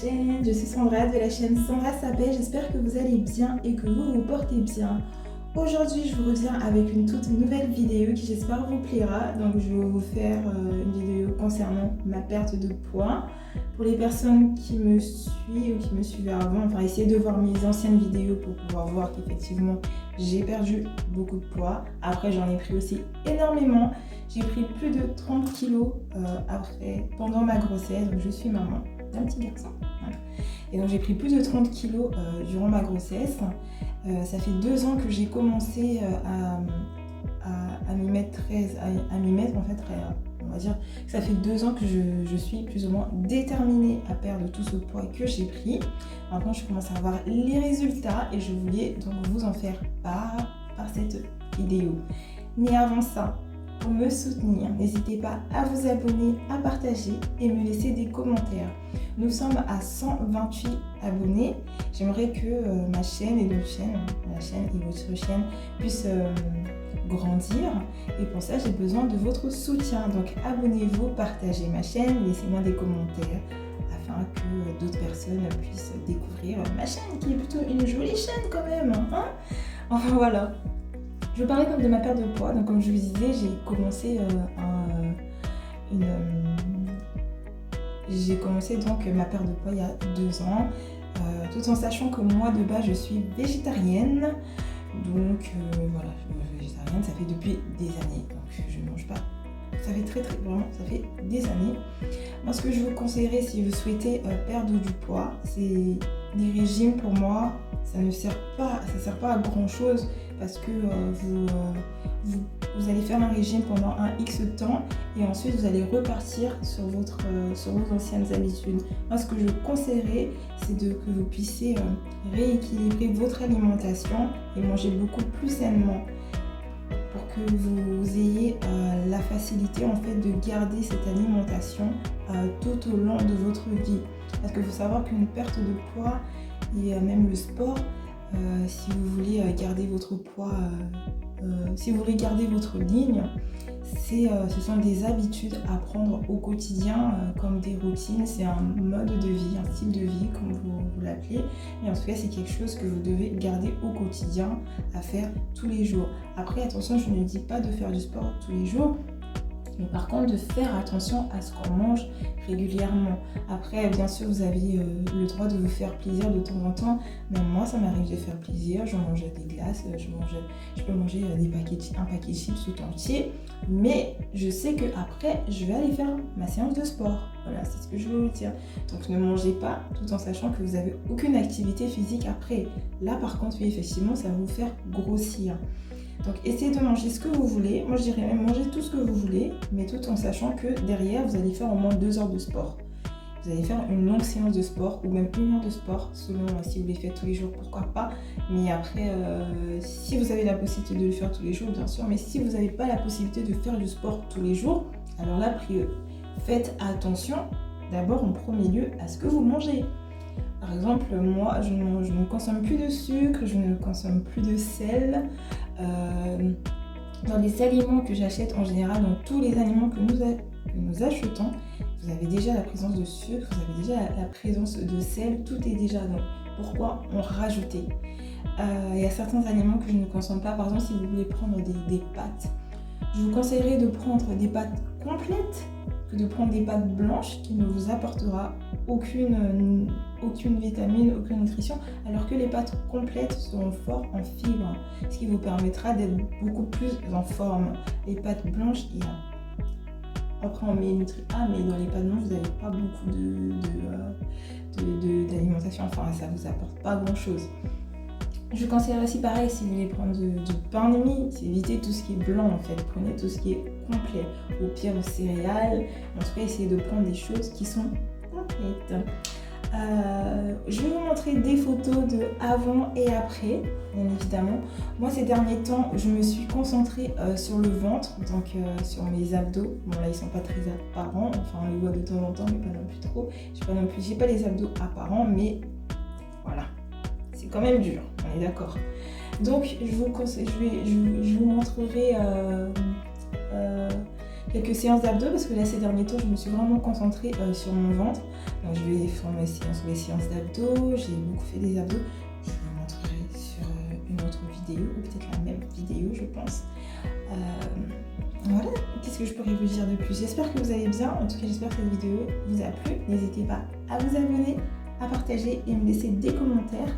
chaîne, je suis Sandra de la chaîne Sandra Sapé, j'espère que vous allez bien et que vous vous portez bien. Aujourd'hui je vous reviens avec une toute nouvelle vidéo qui j'espère vous plaira. Donc je vais vous faire une vidéo concernant ma perte de poids. Pour les personnes qui me suivent ou qui me suivaient avant, enfin essayez de voir mes anciennes vidéos pour pouvoir voir qu'effectivement j'ai perdu beaucoup de poids. Après j'en ai pris aussi énormément. J'ai pris plus de 30 kilos pendant ma grossesse, donc je suis maman d'un petit garçon. Voilà. Et donc j'ai pris plus de 30 kilos durant ma grossesse. Ça fait 2 ans que j'ai commencé à m'y mettre en fait. On va dire que ça fait 2 ans que je suis plus ou moins déterminée à perdre tout ce poids que j'ai pris. Maintenant je commence à avoir les résultats et je voulais donc vous en faire part par cette vidéo. Mais avant ça, pour me soutenir, n'hésitez pas à vous abonner, à partager et me laisser des commentaires. Nous sommes à 128 abonnés. J'aimerais que ma chaîne et votre chaîne, la chaîne et votre chaîne puissent grandir. Et pour ça, j'ai besoin de votre soutien. Donc abonnez-vous, partagez ma chaîne, laissez-moi des commentaires afin que d'autres personnes puissent découvrir ma chaîne qui est plutôt une jolie chaîne quand même. Hein, enfin voilà. Je vais parler donc de ma perte de poids. Donc comme je vous disais, j'ai commencé donc ma perte de poids il y a 2 ans, tout en sachant que moi de base je suis végétarienne. Donc voilà, je suis végétarienne, ça fait depuis des années. Donc je ne mange pas. Ça fait vraiment, ça fait des années. Moi ce que je vous conseillerais si vous souhaitez perdre du poids, c'est les régimes. Pour moi, ça sert pas à grand chose. Parce que vous allez faire un régime pendant un X temps et ensuite vous allez repartir sur vos anciennes habitudes. Moi, ce que je conseillerais, c'est que vous puissiez rééquilibrer votre alimentation et manger beaucoup plus sainement pour que vous ayez la facilité en fait de garder cette alimentation tout au long de votre vie. Parce qu'il faut savoir qu'une perte de poids et même le sport, si vous voulez garder votre poids, si vous voulez garder votre ligne, ce sont des habitudes à prendre au quotidien comme des routines. C'est un mode de vie, un style de vie comme vous l'appelez. Et en tout cas, c'est quelque chose que vous devez garder au quotidien, à faire tous les jours. Après, attention, je ne dis pas de faire du sport tous les jours. Mais par contre, de faire attention à ce qu'on mange régulièrement. Après, bien sûr, vous avez le droit de vous faire plaisir de temps en temps. Même moi, ça m'arrive de faire plaisir. Je mange des glaces, je peux manger un paquet de chips tout entier. Mais je sais qu'après, je vais aller faire ma séance de sport. Voilà, c'est ce que je veux vous dire. Donc ne mangez pas tout en sachant que vous n'avez aucune activité physique après. Là, par contre, oui, effectivement, ça va vous faire grossir. Donc essayez de manger ce que vous voulez. Moi je dirais même manger tout ce que vous voulez, mais tout en sachant que derrière vous allez faire au moins 2 heures de sport. Vous allez faire une longue séance de sport ou même 1 heure de sport selon si vous les faites tous les jours, pourquoi pas. Mais après, si vous avez la possibilité de le faire tous les jours, bien sûr. Mais si vous n'avez pas la possibilité de faire du sport tous les jours, alors là, faites attention d'abord en premier lieu à ce que vous mangez. Par exemple, moi, je ne consomme plus de sucre, je ne consomme plus de sel. Dans les aliments que j'achète en général, donc tous les aliments que nous achetons, vous avez déjà la présence de sucre, vous avez déjà la présence de sel, tout est déjà. Donc pourquoi en rajouter? Il y a certains aliments que je ne consomme pas. Par exemple, si vous voulez prendre des pâtes, je vous conseillerais de prendre des pâtes complètes que de prendre des pâtes blanches qui ne vous apportera aucune vitamine, aucune nutrition, alors que les pâtes complètes seront fortes en fibres, ce qui vous permettra d'être beaucoup plus en forme. Les pâtes blanches, après on met les nutriments, mais dans les pâtes blanches, vous n'avez pas beaucoup d'alimentation, enfin ça ne vous apporte pas grand chose. Je conseillerais aussi pareil, si vous voulez prendre du pain de mie, évitez tout ce qui est blanc en fait, prenez tout ce qui est complet, au pire aux céréales, en tout cas essayez de prendre des choses qui sont complètes. Je vais vous montrer des photos de avant et après, bien évidemment. Moi ces derniers temps, je me suis concentrée sur le ventre, donc sur mes abdos. Bon là ils sont pas très apparents, enfin on les voit de temps en temps mais pas non plus trop. J'ai pas les abdos apparents, mais voilà. C'est quand même dur, on est d'accord. Donc je vous montrerai quelques séances d'abdos parce que là ces derniers temps je me suis vraiment concentrée sur mon ventre. Donc, je vais faire mes séances d'abdos, j'ai beaucoup fait des abdos. Je vous montrerai sur une autre vidéo ou peut-être la même vidéo je pense. Voilà, qu'est-ce que je pourrais vous dire de plus? J'espère que vous allez bien, en tout cas j'espère que cette vidéo vous a plu. N'hésitez pas à vous abonner, à partager et me laisser des commentaires.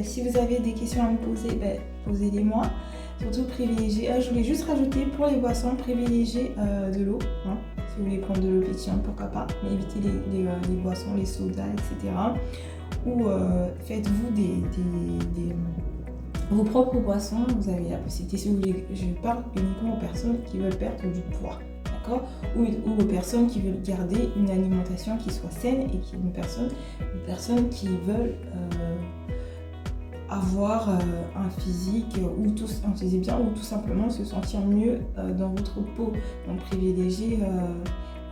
Si vous avez des questions à me poser, posez-les moi. Surtout privilégier, je voulais juste rajouter pour les boissons, privilégier de l'eau. Hein. Si vous voulez prendre de l'eau pétillante, pourquoi pas, mais évitez les boissons, les sodas, etc. Ou faites-vous vos propres boissons, vous avez la possibilité, si vous voulez, je parle uniquement aux personnes qui veulent perdre du poids, d'accord, ou aux personnes qui veulent garder une alimentation qui soit saine et qui une personne qui veulent avoir un physique ou tout simplement se sentir mieux dans votre peau. Donc privilégiez,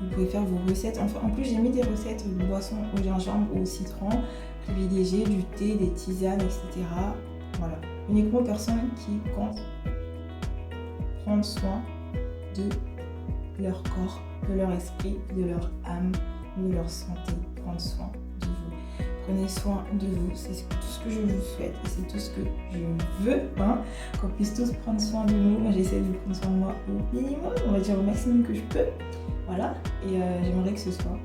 vous pouvez faire vos recettes. Enfin, en plus j'ai mis des recettes de boissons au gingembre ou au citron, privilégiez du thé, des tisanes, etc. Voilà, uniquement aux personnes qui comptent prendre soin de leur corps, de leur esprit, de leur âme, de leur santé, prendre soin de vous. Prenez soin de vous, c'est tout ce que je vous souhaite et c'est tout ce que je veux, hein, qu'on puisse tous prendre soin de nous. Moi j'essaie de prendre soin de moi au minimum, on va dire au maximum que je peux. Voilà, et j'aimerais que ce soit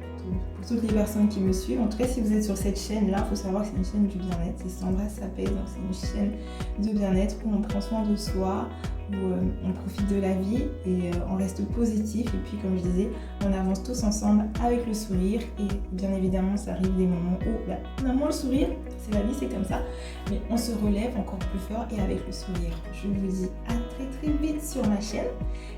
pour toutes les personnes qui me suivent. En tout cas, si vous êtes sur cette chaîne-là, il faut savoir que c'est une chaîne du bien-être. C'est Sandra Sapez, donc c'est une chaîne de bien-être où on prend soin de soi, où on profite de la vie et on reste positif. Et puis, comme je disais, on avance tous ensemble avec le sourire. Et bien évidemment, ça arrive des moments où on a moins le sourire. C'est la vie, c'est comme ça. Mais on se relève encore plus fort et avec le sourire. Je vous dis à très très vite sur ma chaîne.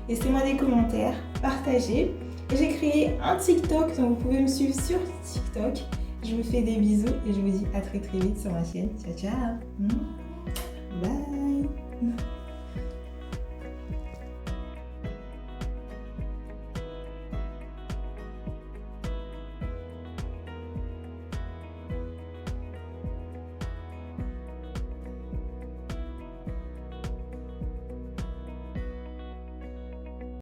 Laissez-moi des commentaires, partagez. Et j'ai créé un TikTok, donc vous pouvez me suivre sur TikTok. Je vous fais des bisous et je vous dis à très très vite sur ma chaîne. Ciao ciao. Bye.